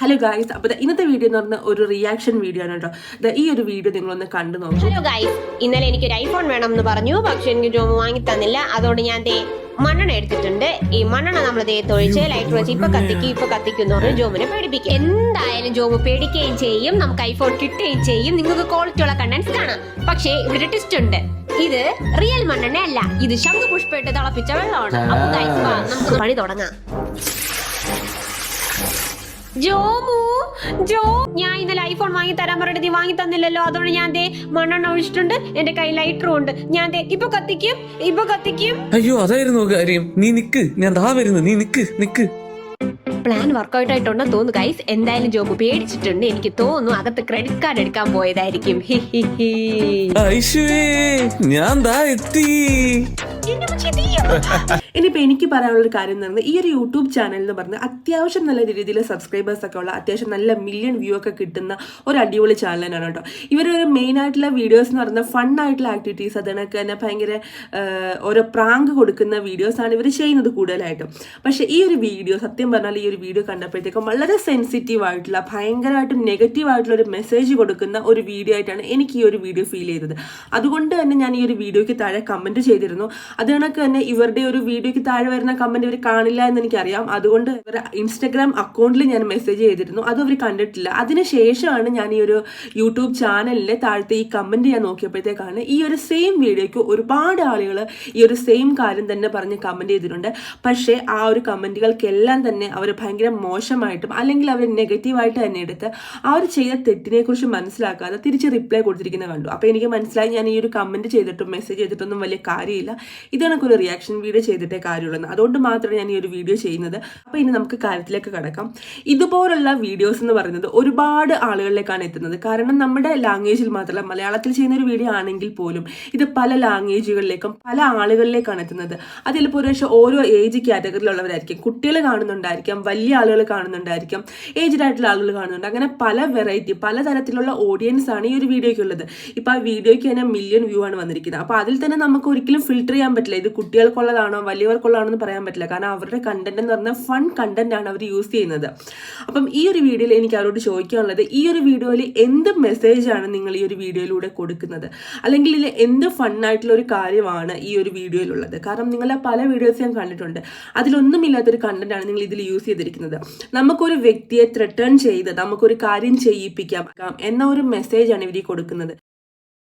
Hello guys, അപ്പോൾ ഇന്നത്തെ video എന്ന് പറഞ്ഞാൽ ഒരു റിയാക്ഷൻ വീഡിയോ ആണ് കേട്ടോ. ഈ ഒരു വീഡിയോ നിങ്ങളൊന്ന് കണ്ടു നോക്കൂ. ഹലോ ഗായ്സ്, ഇന്നലെ എനിക്കൊരു ഐഫോൺ വേണം എന്ന് പറഞ്ഞു, പക്ഷെ എനിക്ക് ജോമു വാങ്ങി തന്നില്ല. അതുകൊണ്ട് ഞാൻ മണ്ണെണ്ണ എടുത്തിട്ടുണ്ട്. ഈ മണ്ണെണ്ണ നമ്മൾ തൊഴിച്ച് ലൈറ്റ് വെച്ച് ഇപ്പൊ കത്തിക്കും എന്ന് പറഞ്ഞ് ജോമിനെ പേടിപ്പിക്കും. എന്തായാലും ജോമു പേടിക്കുകയും ചെയ്യും, നമുക്ക് ഐഫോൺ കിട്ടുകയും ചെയ്യും, നിങ്ങൾക്ക് ക്വാളിറ്റി ഉള്ള കണ്ടന്റ്സ് കാണാം. പക്ഷേ ഇവിടെ ട്വിസ്റ്റ് ഉണ്ട്. ഇത് റിയൽ മണ്ണെണ്ണ അല്ല, ഇത് ശംഖുപുഷ്പമായിട്ട് തിളപ്പിച്ച വെള്ളമാണ്. അപ്പൊ ഗായ്സ് നമുക്ക് പണി തുടങ്ങാം. ഞാൻ ഇന്നലെ ഐഫോൺ വാങ്ങി തരാൻ പറഞ്ഞിട്ട് നീ വാങ്ങി തന്നില്ലല്ലോ. അതുകൊണ്ട് ഞാൻ മണ്ണെണ്ണ ഒഴിച്ചിട്ടുണ്ട്, എന്റെ കയ്യിൽ ലൈറ്ററും ഉണ്ട്. ഞാൻ ഇപ്പൊ കത്തിക്കും. അയ്യോ, അതായിരുന്നു കാര്യം. നീ നിക്ക്, ഞാൻ ദാ വരുന്നു. നീ നിക്ക്. പ്ലാൻ വർക്ക്ഔട്ട് ആയിട്ടുണ്ടെന്ന് തോന്നുന്നു ഗൈസ്. എന്തായാലും ജോബ് പേടിച്ചിട്ടുണ്ട്. എനിക്ക് തോന്നുന്നു അകത്ത് ക്രെഡിറ്റ് കാർഡ് എടുക്കാൻ പോയതായിരിക്കും. ഞാൻ ദാ എത്തി. ഇനിയിപ്പോൾ എനിക്ക് പറയാനുള്ളൊരു കാര്യം എന്ന് പറഞ്ഞാൽ, ഈ ഒരു യൂട്യൂബ് ചാനൽ എന്ന് പറഞ്ഞാൽ അത്യാവശ്യം നല്ല രീതിയിൽ സബ്സ്ക്രൈബേഴ്സ് ഒക്കെ ഉള്ള, അത്യാവശ്യം നല്ല മില്യൺ വ്യൂ ഒക്കെ കിട്ടുന്ന ഒരു അടിപൊളി ചാനൽ തന്നെയാണ് കേട്ടോ. ഇവരൊരു മെയിൻ ആയിട്ടുള്ള വീഡിയോസ് എന്ന് പറഞ്ഞാൽ ഫൺ ആയിട്ടുള്ള ആക്ടിവിറ്റീസ്, അതിനൊക്കെ തന്നെ ഭയങ്കര ഓരോ പ്രാങ്ക് കൊടുക്കുന്ന വീഡിയോസാണ് ഇവർ ചെയ്യുന്നത് കൂടുതലായിട്ടും. പക്ഷേ ഈ ഒരു വീഡിയോ സത്യം പറഞ്ഞാൽ ഈ ഒരു വീഡിയോ കണ്ടപ്പോഴത്തേക്കും വളരെ സെൻസിറ്റീവ് ആയിട്ടുള്ള, ഭയങ്കരമായിട്ടും നെഗറ്റീവ് ആയിട്ടുള്ള ഒരു മെസ്സേജ് കൊടുക്കുന്ന ഒരു വീഡിയോ ആയിട്ടാണ് എനിക്ക് ഈ ഒരു വീഡിയോ ഫീൽ ചെയ്തത്. അതുകൊണ്ട് തന്നെ ഞാൻ ഈ ഒരു വീഡിയോയ്ക്ക് താഴെ കമൻറ്റ് ചെയ്തിരുന്നു. അത് കണക്ക് തന്നെ ഇവരുടെ ഒരു വീഡിയോയ്ക്ക് താഴെ വരുന്ന കമന്റ് ഇവർ കാണില്ല എന്ന് എനിക്കറിയാം. അതുകൊണ്ട് ഇവരുടെ ഇൻസ്റ്റഗ്രാം അക്കൗണ്ടിൽ ഞാൻ മെസ്സേജ് ചെയ്തിരുന്നു, അത് അവർ കണ്ടിട്ടില്ല. അതിനുശേഷമാണ് ഞാൻ ഈ ഒരു യൂട്യൂബ് ചാനലിലെ താഴത്തെ ഈ കമന്റ് ഞാൻ നോക്കിയപ്പോഴത്തേക്കാണ് ഈ ഒരു സെയിം വീഡിയോയ്ക്ക് ഒരുപാട് ആളുകൾ ഈ ഒരു സെയിം കാര്യം തന്നെ പറഞ്ഞ് കമന്റ് ചെയ്തിട്ടുണ്ട്. പക്ഷേ ആ ഒരു കമന്റുകൾക്കെല്ലാം തന്നെ അവർ ഭയങ്കര മോശമായിട്ടും അല്ലെങ്കിൽ അവർ നെഗറ്റീവായിട്ട് തന്നെ എടുത്ത് ആ ഒരു ചെയ്ത തെറ്റിനെ കുറിച്ച് മനസ്സിലാക്കാതെ തിരിച്ച് റിപ്ലൈ കൊടുത്തിരിക്കുന്നത് കണ്ടു. അപ്പോൾ എനിക്ക് മനസ്സിലായി ഞാൻ ഈ ഒരു കമന്റ് ചെയ്തിട്ടും മെസ്സേജ് ചെയ്തിട്ടൊന്നും വലിയ കാര്യമില്ല, ഇതൊരു റിയാക്ഷൻ വീഡിയോ ചെയ്തിട്ടേ കാര്യമുള്ളൂ. അതുകൊണ്ട് മാത്രമേ ഞാൻ ഈ ഒരു വീഡിയോ ചെയ്യുന്നത്. അപ്പോൾ ഇനി നമുക്ക് കാര്യത്തിലേക്ക് കടക്കാം. ഇതുപോലുള്ള വീഡിയോസ് എന്ന് പറയുന്നത് ഒരുപാട് ആളുകളിലേക്കാണ് എത്തുന്നത്. കാരണം നമ്മുടെ ലാംഗ്വേജിൽ മാത്രമല്ല, മലയാളത്തിൽ ചെയ്യുന്ന ഒരു വീഡിയോ ആണെങ്കിൽ പോലും ഇത് പല ലാംഗ്വേജുകളിലേക്കും പല ആളുകളിലേക്കാണ് എത്തുന്നത്. അതിൽ പുരുഷം ഓരോ ഏജ് കാറ്റഗറിയിലുള്ളവരായിരിക്കും. കുട്ടികൾ കാണുന്നുണ്ടായിരിക്കാം, വലിയ ആളുകൾ കാണുന്നുണ്ടായിരിക്കാം, ഏജ്ഡ് ആയിട്ടുള്ള ആളുകൾ കാണുന്നുണ്ട്. അങ്ങനെ പല വെറൈറ്റി, പലതരത്തിലുള്ള ഓഡിയൻസ് ആണ് ഈ ഒരു വീഡിയോയ്ക്കുള്ളത്. ഇപ്പോൾ ആ വീഡിയോയ്ക്ക് തന്നെ മില്യൺ വ്യൂ ആണ് വന്നിരിക്കുന്നത്. അപ്പോൾ അതിൽ തന്നെ നമുക്ക് ഒരിക്കലും ഫിൽട്ടർ ചെയ്യാൻ പറ്റില്ല, ഇത് കുട്ടികൾക്കുള്ളതാണോ വലിയവർക്കുള്ളതാണോ എന്ന് പറയാൻ പറ്റില്ല. കാരണം അവരുടെ കണ്ടന്റ് എന്ന് പറഞ്ഞാൽ ഫൺ കണ്ടന്റ് ആണ് അവർ യൂസ് ചെയ്യുന്നത്. അപ്പം ഈ ഒരു വീഡിയോയിൽ എനിക്ക് അവരോട് ചോദിക്കാനുള്ളത്, ഈ ഒരു വീഡിയോയിൽ എന്ത് മെസ്സേജാണ് നിങ്ങൾ ഈ ഒരു വീഡിയോയിലൂടെ കൊടുക്കുന്നത്, അല്ലെങ്കിൽ ഇതിൽ എന്ത് ഫണ്ണായിട്ടുള്ള ഒരു കാര്യമാണ് ഈ ഒരു വീഡിയോയിലുള്ളത്? കാരണം നിങ്ങളുടെ പല വീഡിയോസ് ഞാൻ കണ്ടിട്ടുണ്ട്, അതിലൊന്നുമില്ലാത്തൊരു കണ്ടന്റ് ആണ് നിങ്ങൾ ഇതിൽ യൂസ് ചെയ്തിരിക്കുന്നത്. നമുക്കൊരു വ്യക്തിയെ ത്രെട്ടൺ ചെയ്ത് നമുക്കൊരു കാര്യം ചെയ്യിപ്പിക്കാം എന്ന ഒരു മെസ്സേജാണ് ഇവർ കൊടുക്കുന്നത്.